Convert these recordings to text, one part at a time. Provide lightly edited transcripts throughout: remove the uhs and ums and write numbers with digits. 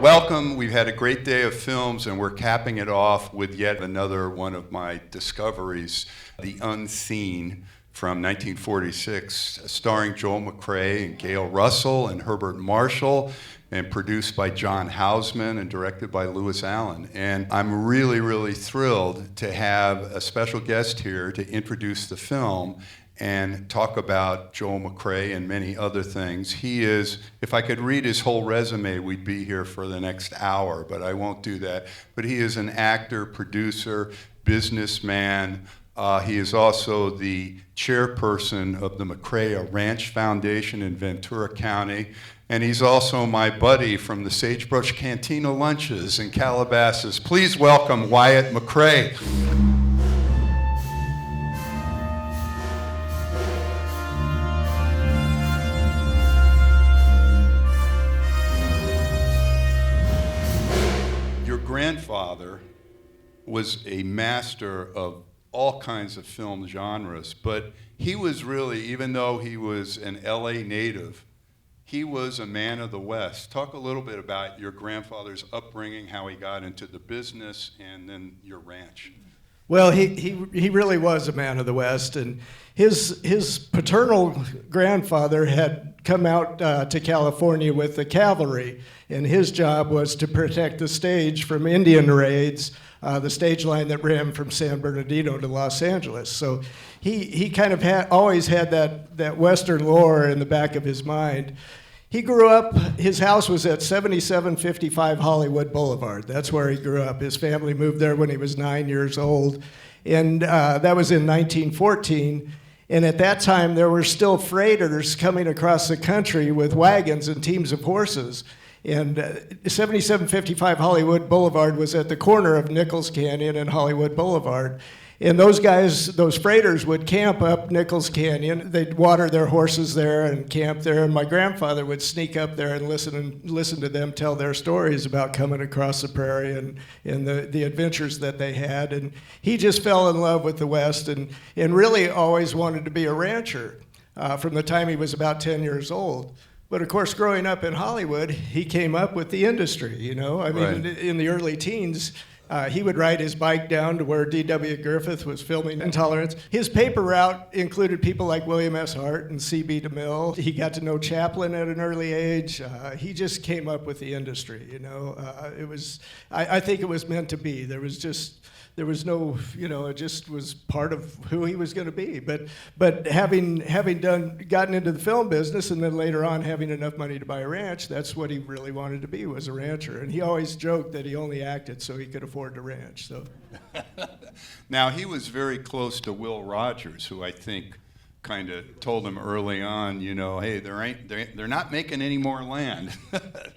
Welcome. We've had a great day of films, and we're capping it off with yet another one of my discoveries, The Unseen, from 1946, starring Joel McCrea and Gail Russell and Herbert Marshall, and produced by John Houseman and directed by Lewis Allen. And I'm really, really thrilled to have a special guest here to introduce the film and talk about Joel McCrea and many other things. He is, if I could read his whole resume, we'd be here for the next hour, but I won't do that. But he is an actor, producer, businessman. He is also the chairperson of the McCrea Ranch Foundation in Ventura County. And he's also my buddy from the Sagebrush Cantina Lunches in Calabasas. Please welcome Wyatt McCrea. Grandfather was a master of all kinds of film genres, but he was really, even though he was an LA native, he was a man of the West. Talk a little bit about your grandfather's upbringing, how he got into the business, and then your ranch. Well, he really was a man of the West, and his paternal grandfather had come out to California with the cavalry, and his job was to protect the stage from Indian raids, the stage line that ran from San Bernardino to Los Angeles. So he kind of always had that Western lore in the back of his mind. He grew up, his house was at 7755 Hollywood Boulevard. That's where he grew up. His family moved there when he was 9 years old, and that was in 1914. And at that time, there were still freighters coming across the country with wagons and teams of horses. And 7755 Hollywood Boulevard was at the corner of Nichols Canyon and Hollywood Boulevard. And those guys, those freighters would camp up Nichols Canyon. They'd water their horses there and camp there. And my grandfather would sneak up there and listen to them tell their stories about coming across the prairie and the adventures that they had. And he just fell in love with the West and really always wanted to be a rancher from the time he was about 10 years old. But of course, growing up in Hollywood, he came up with the industry, you know? I mean, right. In the early teens, he would ride his bike down to where D.W. Griffith was filming Intolerance. His paper route included people like William S. Hart and C.B. DeMille. He got to know Chaplin at an early age. He just came up with the industry, you know. I think it was meant to be. There was no, you know, it just was part of who he was going to be. But having gotten into the film business and then later on having enough money to buy a ranch, that's what he really wanted to be, was a rancher. And he always joked that he only acted so he could afford to ranch. So, now he was very close to Will Rogers, who I think kind of told him early on, you know, hey, they're not making any more land.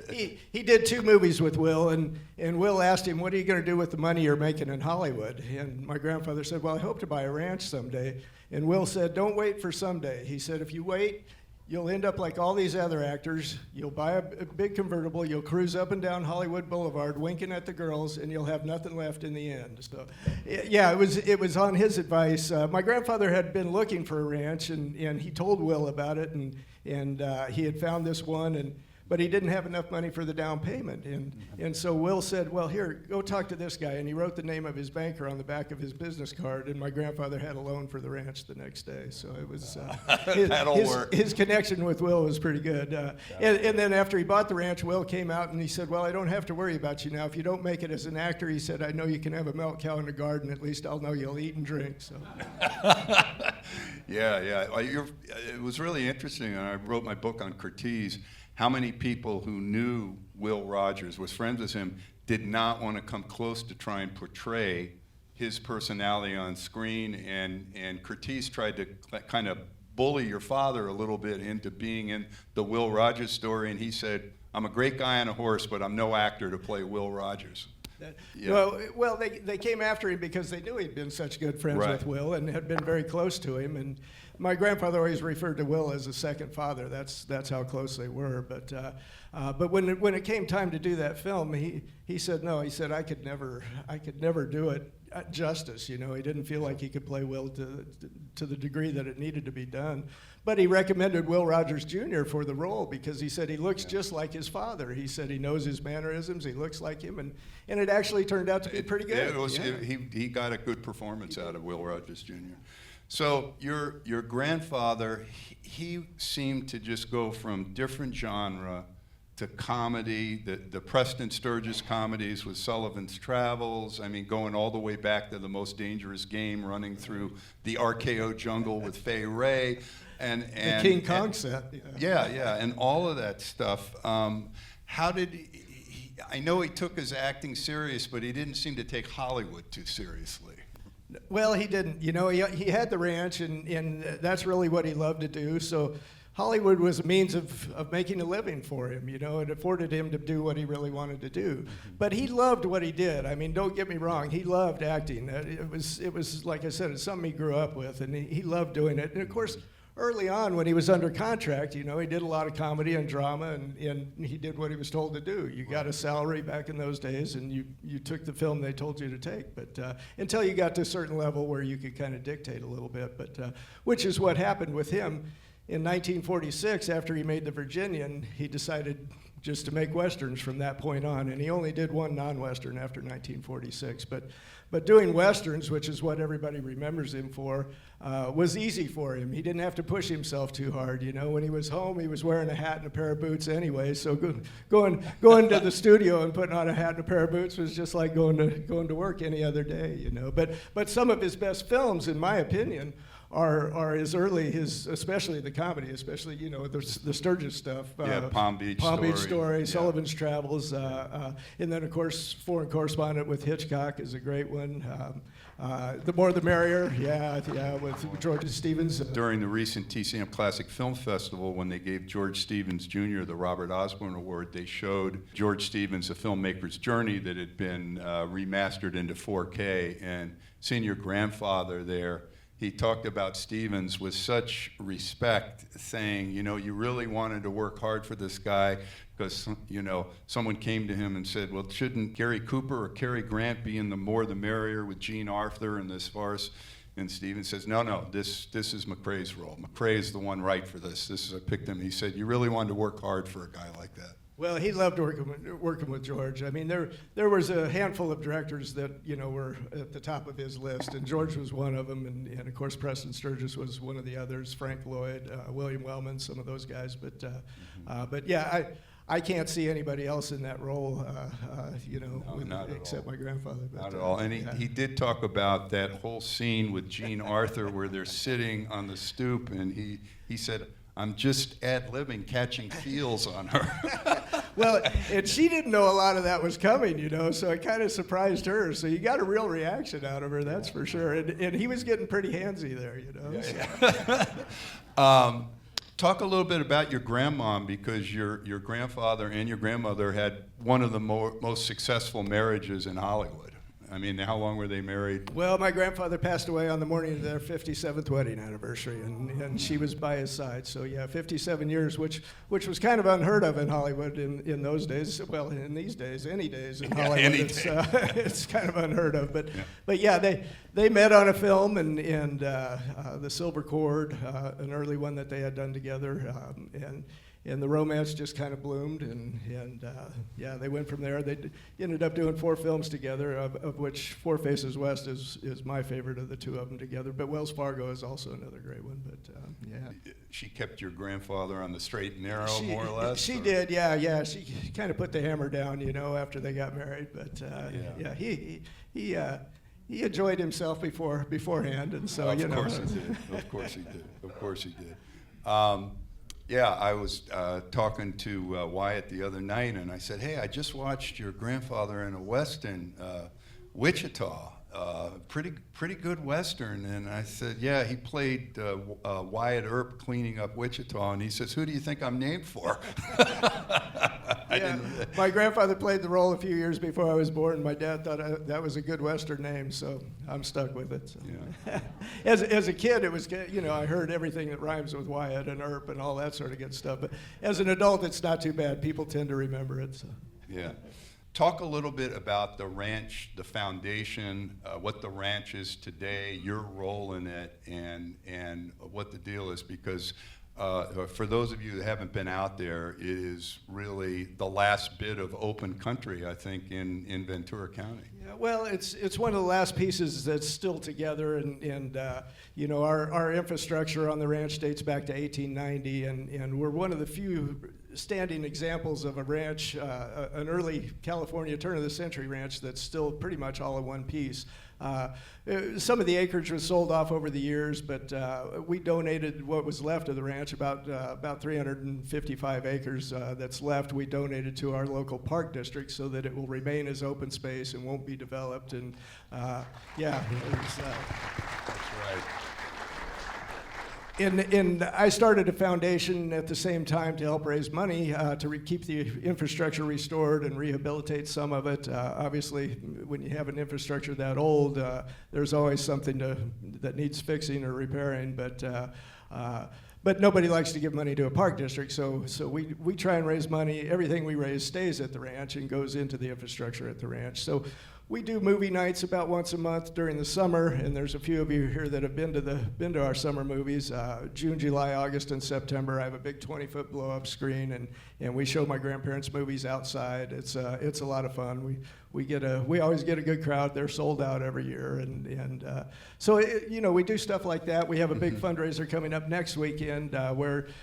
He did 2 movies with Will, and Will asked him, what are you going to do with the money you're making in Hollywood? And my grandfather said, well, I hope to buy a ranch someday. And Will said, don't wait for someday. He said, if you wait, you'll end up like all these other actors. You'll buy a big convertible, you'll cruise up and down Hollywood Boulevard winking at the girls, and you'll have nothing left in the end. So, yeah, it was on his advice. My grandfather had been looking for a ranch, and he told Will about it, and he had found this one, but he didn't have enough money for the down payment. And so Will said, well, here, go talk to this guy. And he wrote the name of his banker on the back of his business card, and my grandfather had a loan for the ranch the next day. So it was, his connection with Will was pretty good. And then after he bought the ranch, Will came out and he said, well, I don't have to worry about you now. If you don't make it as an actor, he said, I know you can have a milk cow in the garden. At least I'll know you'll eat and drink. So. Yeah. It was really interesting. I wrote my book on Curtiz. How many people who knew Will Rogers, was friends with him, did not want to come close to try and portray his personality on screen, and Curtiz tried to kind of bully your father a little bit into being in the Will Rogers story, and he said, I'm a great guy on a horse, but I'm no actor to play Will Rogers. Yeah. Well, they came after him because they knew he'd been such good friends with Will and had been very close to him. And my grandfather always referred to Will as a second father. That's how close they were. But when it came time to do that film, he said no. He said I could never do it. justice. He didn't feel like he could play Will to the degree that it needed to be done. But he recommended Will Rogers Jr. for the role because he said he looks just like his father. He said he knows his mannerisms, he looks like him, and it actually turned out to be pretty good. He got a good performance out of Will Rogers Jr. So your grandfather, he seemed to just go from different genre to comedy, the Preston Sturges comedies with Sullivan's Travels, going all the way back to The Most Dangerous Game, running through the RKO jungle with Fay Wray. And the King Kong set. Yeah, and all of that stuff. How did he, I know he took his acting serious, but he didn't seem to take Hollywood too seriously. Well, he didn't. He had the ranch, and that's really what he loved to do. So Hollywood was a means of making a living for him. It afforded him to do what he really wanted to do. But he loved what he did. Don't get me wrong. He loved acting. It was like I said, it's something he grew up with, and he loved doing it. And of course, early on when he was under contract, he did a lot of comedy and drama, and he did what he was told to do. You got a salary back in those days, and you took the film they told you to take. But until you got to a certain level where you could kind of dictate a little bit, but which is what happened with him. In 1946, after he made The Virginian, he decided just to make westerns from that point on, and he only did one non-western after 1946. But doing westerns, which is what everybody remembers him for, was easy for him. He didn't have to push himself too hard. When he was home, he was wearing a hat and a pair of boots anyway. So going to the studio and putting on a hat and a pair of boots was just like going to work any other day. But some of his best films, in my opinion, are especially the comedy, especially the Sturges stuff. Palm Beach Story, Sullivan's Travels, and then of course Foreign Correspondent with Hitchcock is a great one. The More the Merrier, with George Stevens. During the recent TCM Classic Film Festival, when they gave George Stevens Jr. the Robert Osborne Award, they showed George Stevens, A Filmmaker's Journey, that had been remastered into 4K, and seeing your grandfather there, he talked about Stevens with such respect, saying, you really wanted to work hard for this guy because, someone came to him and said, well, shouldn't Gary Cooper or Cary Grant be in The More the Merrier with Jean Arthur in this farce? And Stevens says, no, this is McCrea's role. McCrea is the one right for this. I picked him. He said, you really wanted to work hard for a guy like that. Well, he loved working with George. There was a handful of directors that were at the top of his list, and George was one of them, and of course Preston Sturges was one of the others. Frank Lloyd, William Wellman, some of those guys. But yeah, I can't see anybody else in that role, except my grandfather. But, not at all. And he did talk about that whole scene with Jean Arthur where they're sitting on the stoop, and he said, I'm just ad-libbing, catching feels on her. Well, and she didn't know a lot of that was coming, so it kind of surprised her. So you got a real reaction out of her, that's for sure. And he was getting pretty handsy there, Talk a little bit about your grandmom, because your grandfather and your grandmother had one of the most successful marriages in Hollywood. How long were they married? Well, my grandfather passed away on the morning of their 57th wedding anniversary, and she was by his side. So yeah, 57 years, which was kind of unheard of in Hollywood in those days. Well, in these days, any days in Hollywood, it's kind of unheard of. But yeah, they met on a film, and The Silver Cord, an early one that they had done together, and the romance just kind of bloomed, and they went from there. They ended up doing 4 films together, of which Four Faces West is my favorite of the 2 of them together. But Wells Fargo is also another great one. But she kept your grandfather on the straight and narrow, more or less. She did, yeah. She kind of put the hammer down, after they got married. But he enjoyed himself beforehand, and so Of course he did. I was talking to Wyatt the other night, and I said, hey, I just watched your grandfather in a Western, Wichita, pretty good Western. And I said, yeah, he played Wyatt Earp cleaning up Wichita. And he says, who do you think I'm named for? My grandfather played the role a few years before I was born, and my dad thought that was a good Western name, so I'm stuck with it. So. Yeah. As a kid, it was, I heard everything that rhymes with Wyatt and Earp and all that sort of good stuff. But as an adult, it's not too bad. People tend to remember it. So. Yeah. talk a little bit about the ranch, the foundation, what the ranch is today, your role in it, and what the deal is, because for those of you that haven't been out there, it is really the last bit of open country, I think, in Ventura County. Yeah, well, it's one of the last pieces that's still together, and you know, our infrastructure on the ranch dates back to 1890, and we're one of the few standing examples of a ranch, an early California turn-of-the-century ranch that's still pretty much all in one piece. Some of the acreage was sold off over the years, but we donated what was left of the ranch, about 355 acres that's left. We donated to our local park district so that it will remain as open space and won't be developed. And yeah, That's right. And I started a foundation at the same time to help raise money to keep the infrastructure restored and rehabilitate some of it. Obviously, when you have an infrastructure that old, there's always something that needs fixing or repairing. But nobody likes to give money to a park district, so we try and raise money. Everything we raise stays at the ranch and goes into the infrastructure at the ranch. So we do movie nights about once a month during the summer, and there's a few of you here that have been to our summer movies. June, July, August, and September. I have a big 20-foot blow-up screen, and we show my grandparents' movies outside. It's a lot of fun. We always get a good crowd. They're sold out every year, and so you know, we do stuff like that. We have a big fundraiser coming up next weekend,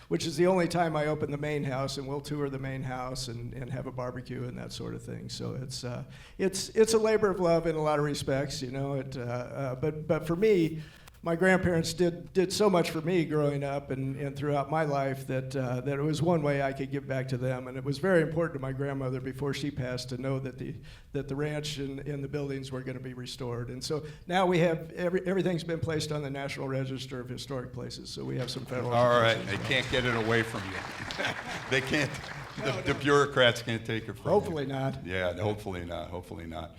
which is the only time I open the main house, and we'll tour the main house and have a barbecue and that sort of thing. So it's a labor of love in a lot of respects, you know. But for me, my grandparents did so much for me growing up and throughout my life that it was one way I could give back to them. And it was very important to my grandmother before she passed to know that the ranch and the buildings were going to be restored. And so now we have everything's been placed on the National Register of Historic Places. So we have some federal. All right, they can't get it away from you. They can't. The bureaucrats can't take it from you. Hopefully not. Yeah, hopefully not. Hopefully not.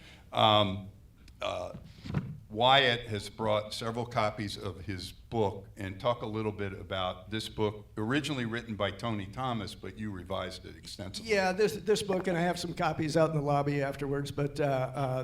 Wyatt has brought several copies of his book, and talk a little bit about this book, originally written by Tony Thomas, but you revised it extensively. Yeah, this book, and I have some copies out in the lobby afterwards, but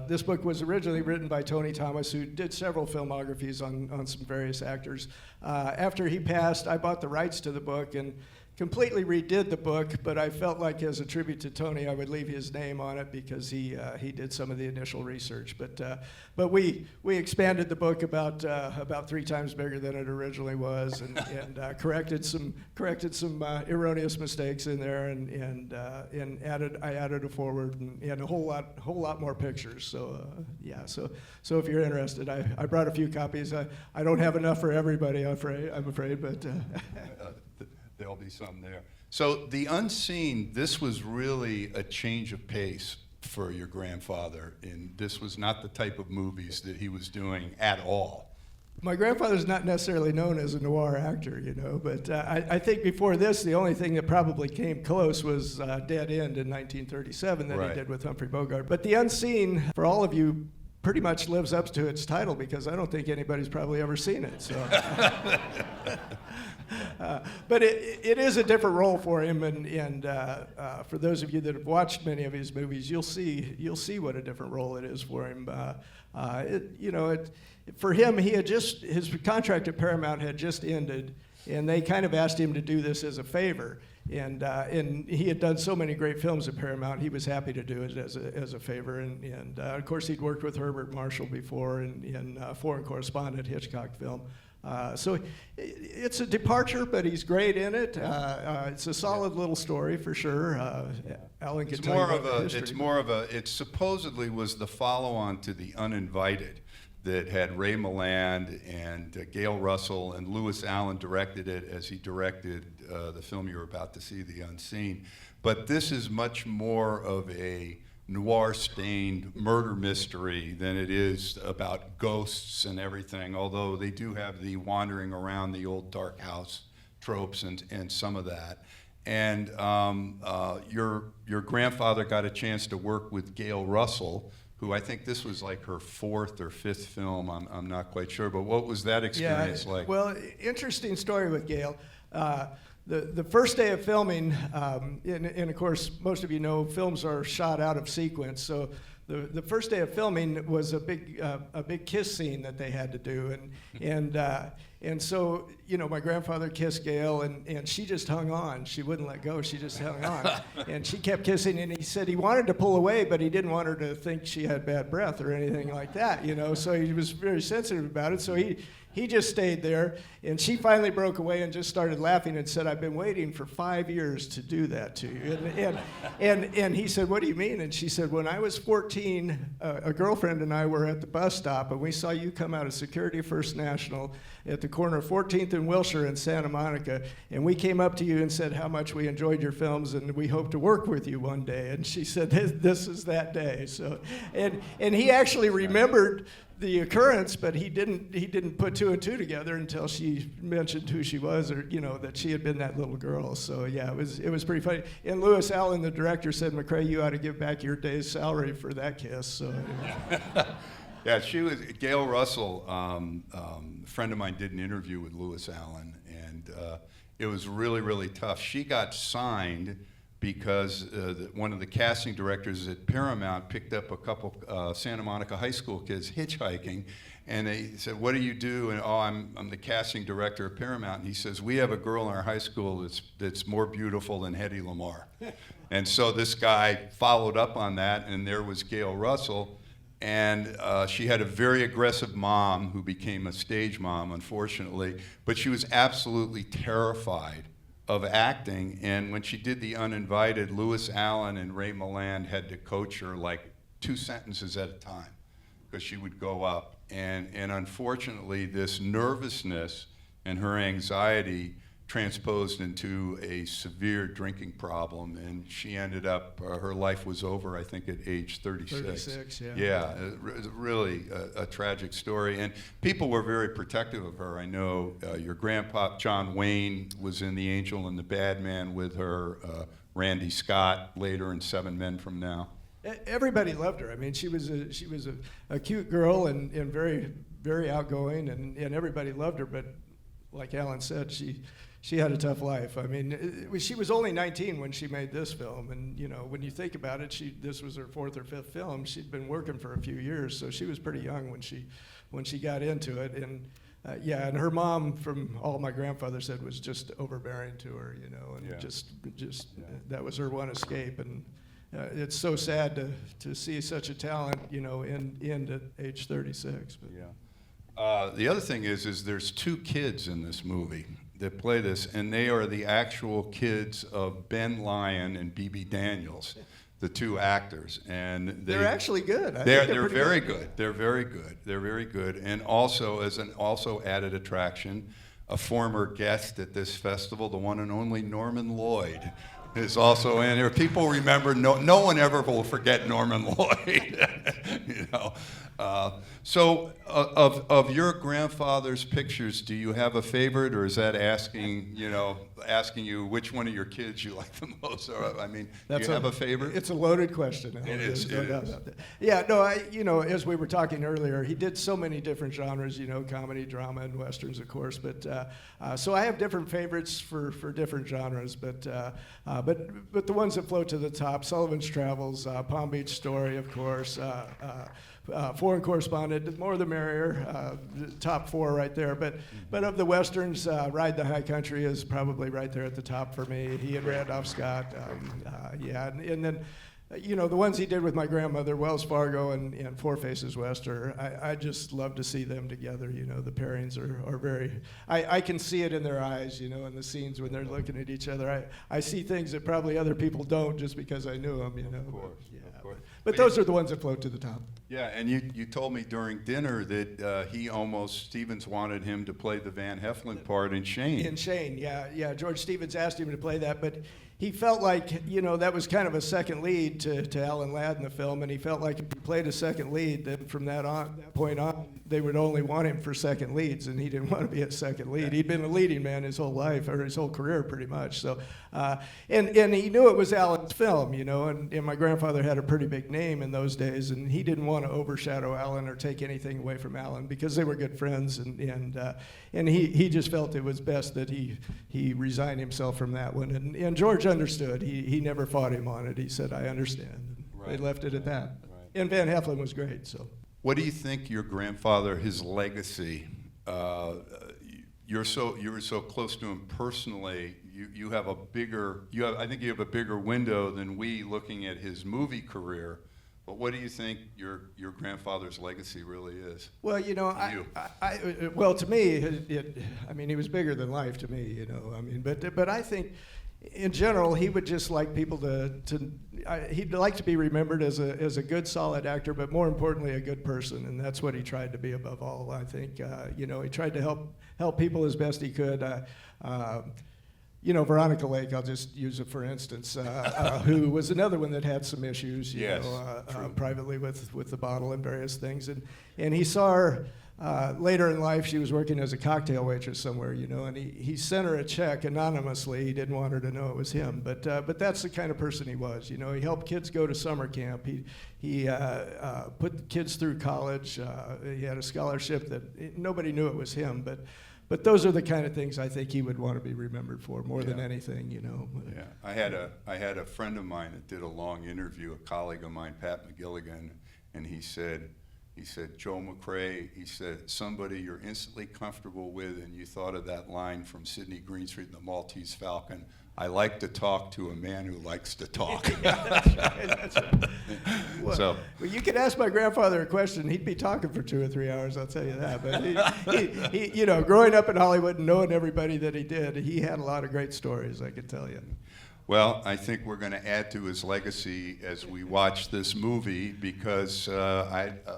this book was originally written by Tony Thomas, who did several filmographies on some various actors. After he passed, I bought the rights to the book and completely redid the book, but I felt like as a tribute to Tony, I would leave his name on it because he did some of the initial research. But we expanded the book about 3 times bigger than it originally was, and corrected some erroneous mistakes in there, and I added a forward and a whole lot more pictures. So yeah, so if you're interested, I brought a few copies. I don't have enough for everybody, I'm afraid, but. There'll be some there. So The Unseen, this was really a change of pace for your grandfather, and this was not the type of movies that he was doing at all. My grandfather's not necessarily known as a noir actor, you know, but I think before this, the only thing that probably came close was Dead End in 1937 that Right. he did with Humphrey Bogart. But The Unseen, for all of you, pretty much lives up to its title because I don't think anybody's probably ever seen it. So. But it is a different role for him, and for those of you that have watched many of his movies, you'll see what a different role it is for him. For him, his contract at Paramount had just ended, and they kind of asked him to do this as a favor. And he had done so many great films at Paramount, he was happy to do it as a favor. And of course, he'd worked with Herbert Marshall before in Foreign Correspondent, Hitchcock film. So it's a departure, but he's great in it. It's a solid little story for sure. Alan can tell you about the history. It supposedly was the follow-on to The Uninvited that had Ray Milland and Gail Russell, and Lewis Allen directed it as he directed the film you're about to see, The Unseen. But this is much more of a noir-stained murder mystery than it is about ghosts and everything, although they do have the wandering around the old dark house tropes and some of that. And your grandfather got a chance to work with Gail Russell, who I think this was like her 4th or 5th film, I'm not quite sure, but what was that experience like? Well, interesting story with Gail. the first day of filming, and of course, most of you know, films are shot out of sequence. So the first day of filming was a big kiss scene that they had to do, and so, you know, my grandfather kissed Gail, and she just hung on. She wouldn't let go. She just hung on, and she kept kissing. And he said he wanted to pull away, but he didn't want her to think she had bad breath or anything like that, you know. So he was very sensitive about it. So he just stayed there, and she finally broke away and just started laughing and said, "I've been waiting for 5 years to do that to you." And he said, "What do you mean?" And she said, "When I was 14, a girlfriend and I were at the bus stop, and we saw you come out of Security First National at the corner of 14th and Wilshire in Santa Monica, and we came up to you and said how much we enjoyed your films and we hope to work with you one day." And she said, "This is that day." So, and he actually remembered the occurrence, but he didn't put two and two together until she mentioned who she was, or, you know, that she had been that little girl. So yeah, it was pretty funny. And Lewis Allen, the director, said, "McCrea, you ought to give back your day's salary for that kiss." So. Yeah, she was Gail Russell. A friend of mine did an interview with Lewis Allen, and it was really, really tough. She got signed because one of the casting directors at Paramount picked up a couple Santa Monica high school kids hitchhiking, and they said, "What do you do?" And, "Oh, I'm the casting director at Paramount." And he says, "We have a girl in our high school that's more beautiful than Hedy Lamarr." And so this guy followed up on that, and there was Gail Russell. And she had a very aggressive mom who became a stage mom, unfortunately, but she was absolutely terrified of acting. And when she did The Uninvited, Lewis Allen and Ray Milland had to coach her like 2 sentences at a time because she would go up. And unfortunately, this nervousness and her anxiety transposed into a severe drinking problem, and she ended up, her life was over, I think, at age 36. 36, yeah. Yeah, really a tragic story, and people were very protective of her. I know your grandpa, John Wayne, was in The Angel and the Bad Man with her, Randy Scott, later in 7 Men from Now. Everybody loved her. I mean, she was a cute girl and very, very outgoing, and everybody loved her, but like Alan said, she had a tough life. I mean, she was only 19 when she made this film, and you know, when you think about it, this was her 4th or 5th film. She'd been working for a few years, so she was pretty young when she got into it. And yeah, and her mom, from all my grandfather said, was just overbearing to her, you know, and that was her one escape. And it's so sad to see such a talent, you know, end at age 36. But. Yeah. The other thing is there's 2 kids in this movie that play this, and they are the actual kids of Ben Lyon and B.B. Daniels, the 2 actors, and they're actually good. They're very good. They're very good. They're very good, and also as an added attraction, a former guest at this festival, the one and only Norman Lloyd, is also in here. People remember. No one ever will forget Norman Lloyd. You know. So, of your grandfather's pictures, do you have a favorite, or is that asking you which one of your kids you like the most? Or, I mean, do you have a favorite? It's a loaded question. It is. Yeah, no, as we were talking earlier, he did so many different genres, you know, comedy, drama, and westerns, of course. But so I have different favorites for different genres. But the ones that float to the top: Sullivan's Travels, Palm Beach Story, of course. Foreign Correspondent, the more the merrier, top 4 right there. But of the westerns, Ride the High Country is probably right there at the top for me. He and Randolph Scott, yeah. And then, you know, the ones he did with my grandmother, Wells Fargo and Four Faces West, I just love to see them together. You know, the pairings are very, I can see it in their eyes, you know, in the scenes when they're looking at each other. I see things that probably other people don't just because I knew them, you know. Of course, yeah. of course. But those are the ones that float to the top. Yeah, and you told me during dinner that Stevens wanted him to play the Van Heflin part in Shane. In Shane, yeah. George Stevens asked him to play that, but he felt like, you know, that was kind of a second lead lead to Alan Ladd in the film, and he felt like if he played a second lead, then from that point on, they would only want him for second leads, and he didn't want to be a second lead. He'd been a leading man his whole life, or his whole career pretty much. So, and he knew it was Alan's film, you know, and my grandfather had a pretty big name in those days, and he didn't want to overshadow Alan or take anything away from Alan because they were good friends, and he just felt it was best that he resigned himself from that one. And George understood. He never fought him on it. He said, "I understand." Right. They left it at that. Right. And Van Heflin was great. So, what do you think your grandfather, his legacy? You were so close to him personally. You have a bigger. I think you have a bigger window than we looking at his movie career. But what do you think your grandfather's legacy really is? Well, you know, well, to me, I mean, he was bigger than life to me, you know. I mean, but I think, in general, he would just like people he'd like to be remembered as a good, solid actor, but more importantly, a good person, and that's what he tried to be above all. I think, you know, he tried to help people as best he could. You know, Veronica Lake, I'll just use it for instance, who was another one that had some issues, you know, privately with the bottle and various things. And he saw her later in life. She was working as a cocktail waitress somewhere, you know, and he sent her a check anonymously. He didn't want her to know it was him, but that's the kind of person he was. You know, he helped kids go to summer camp. He put kids through college. He had a scholarship that nobody knew it was him, but those are the kind of things I think he would want to be remembered for more than anything, you know. Yeah, I had a friend of mine that did a long interview, a colleague of mine, Pat McGilligan, and he said, Joel McCrea, he said, somebody you're instantly comfortable with, and you thought of that line from Sidney Greenstreet in The Maltese Falcon, I like to talk to a man who likes to talk. That's right. Well, you could ask my grandfather a question, he'd be talking for 2 or 3 hours, I'll tell you that. But he you know, growing up in Hollywood and knowing everybody that he did, he had a lot of great stories, I can tell you. Well, I think we're going to add to his legacy as we watch this movie because,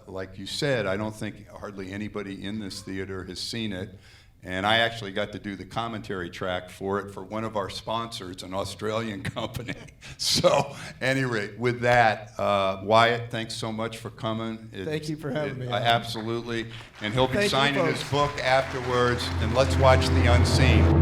like you said, I don't think hardly anybody in this theater has seen it. And I actually got to do the commentary track for it for one of our sponsors, an Australian company. So, anyway, with that, Wyatt, thanks so much for coming. Thank you for having me. Absolutely. And he'll be signing his book afterwards. And let's watch The Unseen.